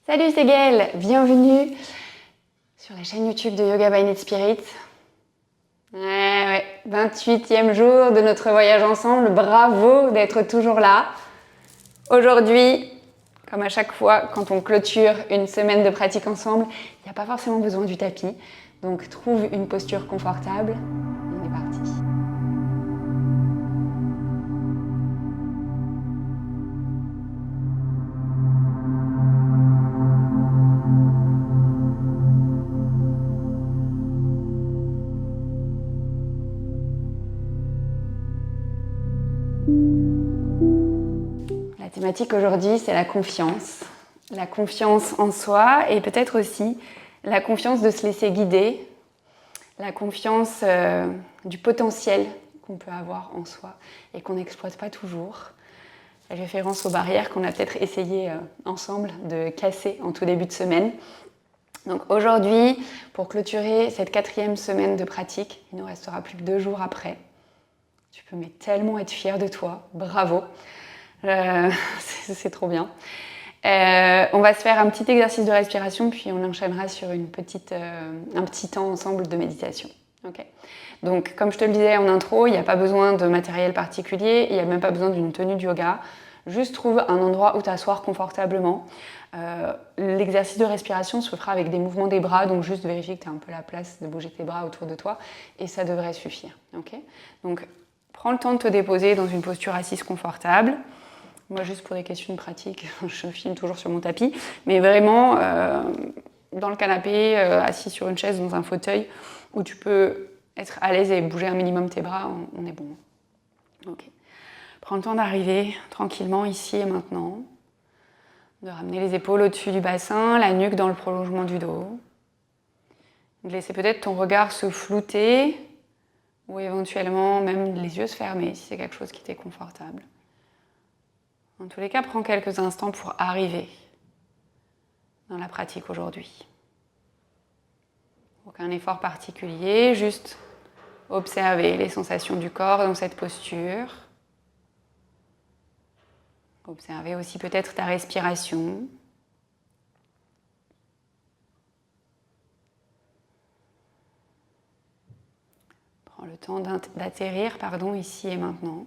Salut, c'est Gaëlle, bienvenue sur la chaîne YouTube de Yoga by Need Spirit. Ouais, 28e jour de notre voyage ensemble, bravo d'être toujours là. Aujourd'hui, comme à chaque fois, quand on clôture une semaine de pratique ensemble, il n'y a pas forcément besoin du tapis. Donc trouve une posture confortable, on est parti. La thématique aujourd'hui, c'est la confiance. La confiance en soi et peut-être aussi la confiance de se laisser guider, la confiance du potentiel qu'on peut avoir en soi et qu'on n'exploite pas toujours. Référence aux barrières qu'on a peut-être essayé ensemble de casser en tout début de semaine. Donc aujourd'hui, pour clôturer cette 4e semaine de pratique, il ne nous restera plus que 2 jours après. Tu peux mais tellement être fière de toi, bravo, c'est trop bien. On va se faire un petit exercice de respiration, puis on enchaînera sur un petit temps ensemble de méditation. Okay. Donc, comme je te le disais en intro, il n'y a pas besoin de matériel particulier, il n'y a même pas besoin d'une tenue de yoga. Juste trouve un endroit où t'asseoir confortablement. L'exercice de respiration se fera avec des mouvements des bras, donc juste vérifie que tu as un peu la place de bouger tes bras autour de toi, et ça devrait suffire. Okay. Donc, prends le temps de te déposer dans une posture assise confortable. Moi, juste pour des questions de pratique, je filme toujours sur mon tapis, mais vraiment dans le canapé, assis sur une chaise, dans un fauteuil, où tu peux être à l'aise et bouger un minimum tes bras, on est bon. Okay. Prends le temps d'arriver tranquillement ici et maintenant, de ramener les épaules au-dessus du bassin, la nuque dans le prolongement du dos, de laisser peut-être ton regard se flouter, ou éventuellement même les yeux se fermer si c'est quelque chose qui t'est confortable. En tous les cas, prends quelques instants pour arriver dans la pratique aujourd'hui. Aucun effort particulier, juste observer les sensations du corps dans cette posture. Observer aussi peut-être ta respiration. Prends le temps d'atterrir, ici et maintenant.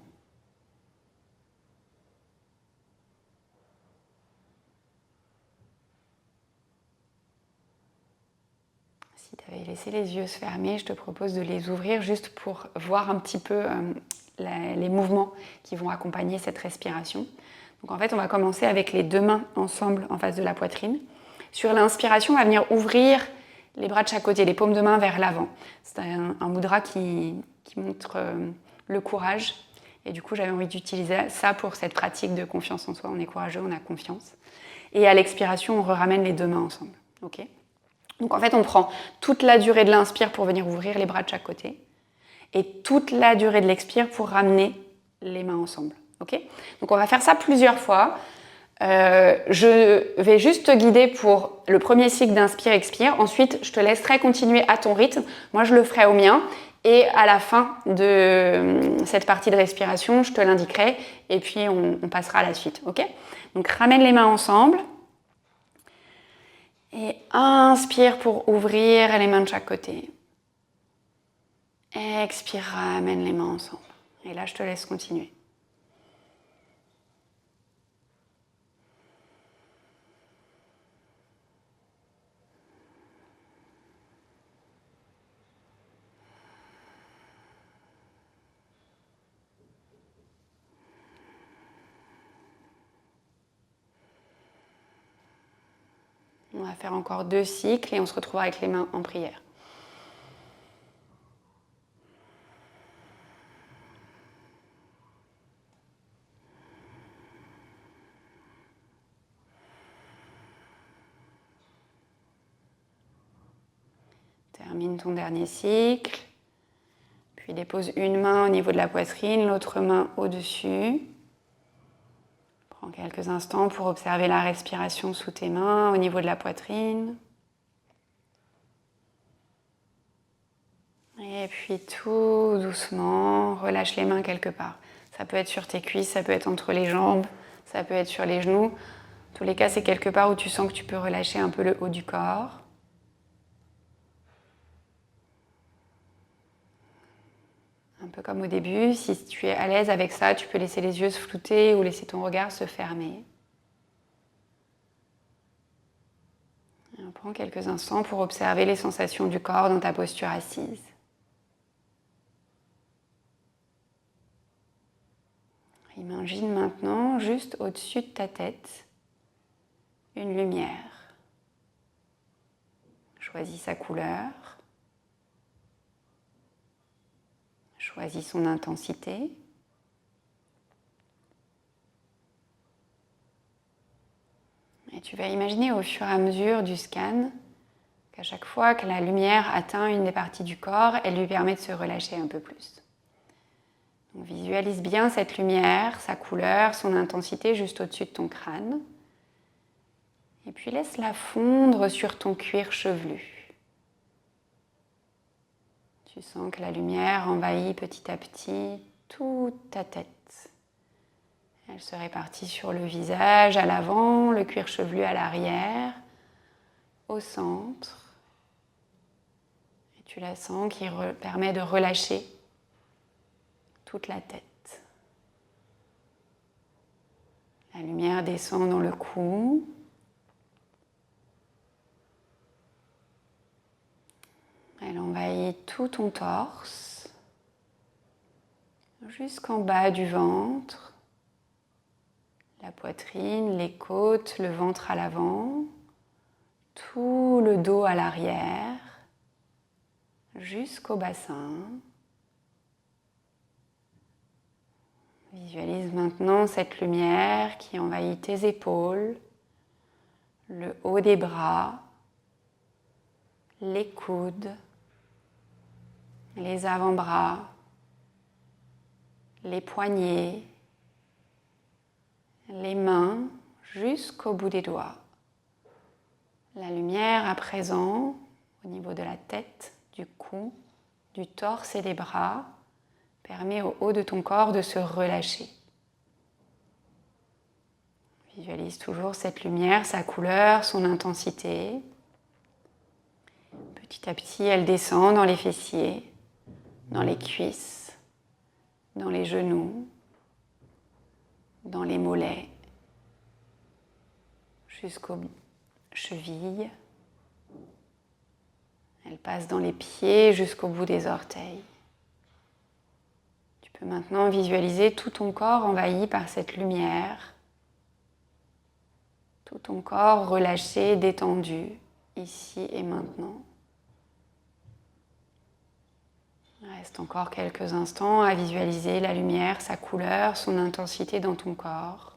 Si tu avais laissé les yeux se fermer, je te propose de les ouvrir juste pour voir un petit peu les mouvements qui vont accompagner cette respiration. Donc en fait, on va commencer avec les 2 mains ensemble en face de la poitrine. Sur l'inspiration, on va venir ouvrir les bras de chaque côté, les paumes de main vers l'avant. C'est un mudra qui montre le courage. Et du coup, j'avais envie d'utiliser ça pour cette pratique de confiance en soi. On est courageux, on a confiance. Et à l'expiration, on ramène les 2 mains ensemble. Okay. Donc en fait, on prend toute la durée de l'inspire pour venir ouvrir les bras de chaque côté et toute la durée de l'expire pour ramener les mains ensemble. Okay. Donc on va faire ça plusieurs fois. Je vais juste te guider pour le premier cycle d'inspire-expire. Ensuite, je te laisserai continuer à ton rythme. Moi, je le ferai au mien. Et à la fin de cette partie de respiration, je te l'indiquerai. Et puis, on passera à la suite. Okay. Donc, ramène les mains ensemble. Et inspire pour ouvrir les mains de chaque côté. Expire, ramène les mains ensemble. Et là, je te laisse continuer. On va faire encore 2 cycles et on se retrouvera avec les mains en prière. Termine ton dernier cycle. Puis dépose une main au niveau de la poitrine, l'autre main au-dessus. Prends quelques instants pour observer la respiration sous tes mains au niveau de la poitrine. Et puis tout doucement, relâche les mains quelque part. Ça peut être sur tes cuisses, ça peut être entre les jambes, ça peut être sur les genoux. En tous les cas, c'est quelque part où tu sens que tu peux relâcher un peu le haut du corps. Un peu comme au début, si tu es à l'aise avec ça, tu peux laisser les yeux se flouter ou laisser ton regard se fermer. Et on prend quelques instants pour observer les sensations du corps dans ta posture assise. Imagine maintenant, juste au-dessus de ta tête, une lumière. Choisis sa couleur. Choisis son intensité. Et tu vas imaginer au fur et à mesure du scan qu'à chaque fois que la lumière atteint une des parties du corps, elle lui permet de se relâcher un peu plus. Donc, visualise bien cette lumière, sa couleur, son intensité juste au-dessus de ton crâne. Et puis laisse-la fondre sur ton cuir chevelu. Tu sens que la lumière envahit petit à petit toute ta tête. Elle se répartit sur le visage, à l'avant, le cuir chevelu à l'arrière, au centre. Et tu la sens qui permet de relâcher toute la tête. La lumière descend dans le cou. Elle envahit tout ton torse, jusqu'en bas du ventre, la poitrine, les côtes, le ventre à l'avant, tout le dos à l'arrière, jusqu'au bassin. Visualise maintenant cette lumière qui envahit tes épaules, le haut des bras, les coudes, les avant-bras, les poignets, les mains jusqu'au bout des doigts. La lumière à présent au niveau de la tête, du cou, du torse et des bras permet au haut de ton corps de se relâcher. Visualise toujours cette lumière, sa couleur, son intensité. Petit à petit, elle descend dans les fessiers, dans les cuisses, dans les genoux, dans les mollets, jusqu'aux chevilles. Elle passe dans les pieds jusqu'au bout des orteils. Tu peux maintenant visualiser tout ton corps envahi par cette lumière, tout ton corps relâché, détendu, ici et maintenant. Il reste encore quelques instants à visualiser la lumière, sa couleur, son intensité dans ton corps.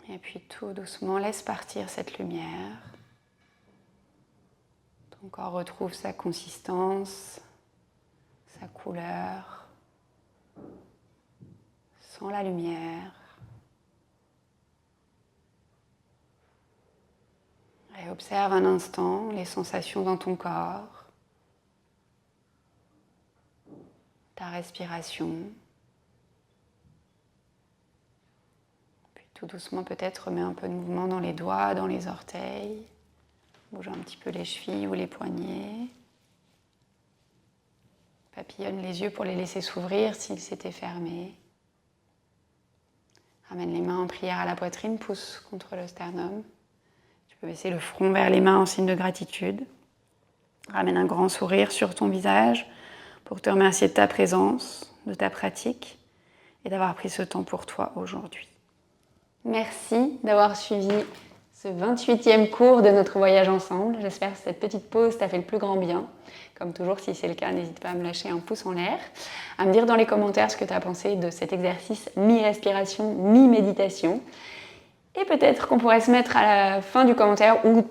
Et puis tout doucement, laisse partir cette lumière. Ton corps retrouve sa consistance, sa couleur, sans la lumière. Et observe un instant les sensations dans ton corps, ta respiration. Puis tout doucement peut-être remets un peu de mouvement dans les doigts, dans les orteils. Bouge un petit peu les chevilles ou les poignets. Papillonne les yeux pour les laisser s'ouvrir s'ils s'étaient fermés. Ramène les mains en prière à la poitrine, pousse contre le sternum. Tu peux baisser le front vers les mains en signe de gratitude. Ramène un grand sourire sur ton visage pour te remercier de ta présence, de ta pratique et d'avoir pris ce temps pour toi aujourd'hui. Merci d'avoir suivi ce 28e cours de notre voyage ensemble. J'espère que cette petite pause t'a fait le plus grand bien. Comme toujours, si c'est le cas, n'hésite pas à me lâcher un pouce en l'air, à me dire dans les commentaires ce que tu as pensé de cet exercice mi-respiration, mi-méditation. Et peut-être qu'on pourrait se mettre à la fin du commentaire, ou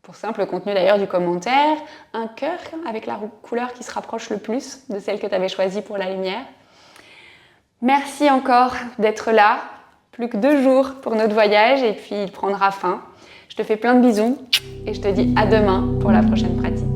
pour simple contenu d'ailleurs du commentaire, un cœur avec la couleur qui se rapproche le plus de celle que tu avais choisie pour la lumière. Merci encore d'être là. Plus que 2 jours pour notre voyage et puis il prendra fin. Je te fais plein de bisous et je te dis à demain pour la prochaine pratique.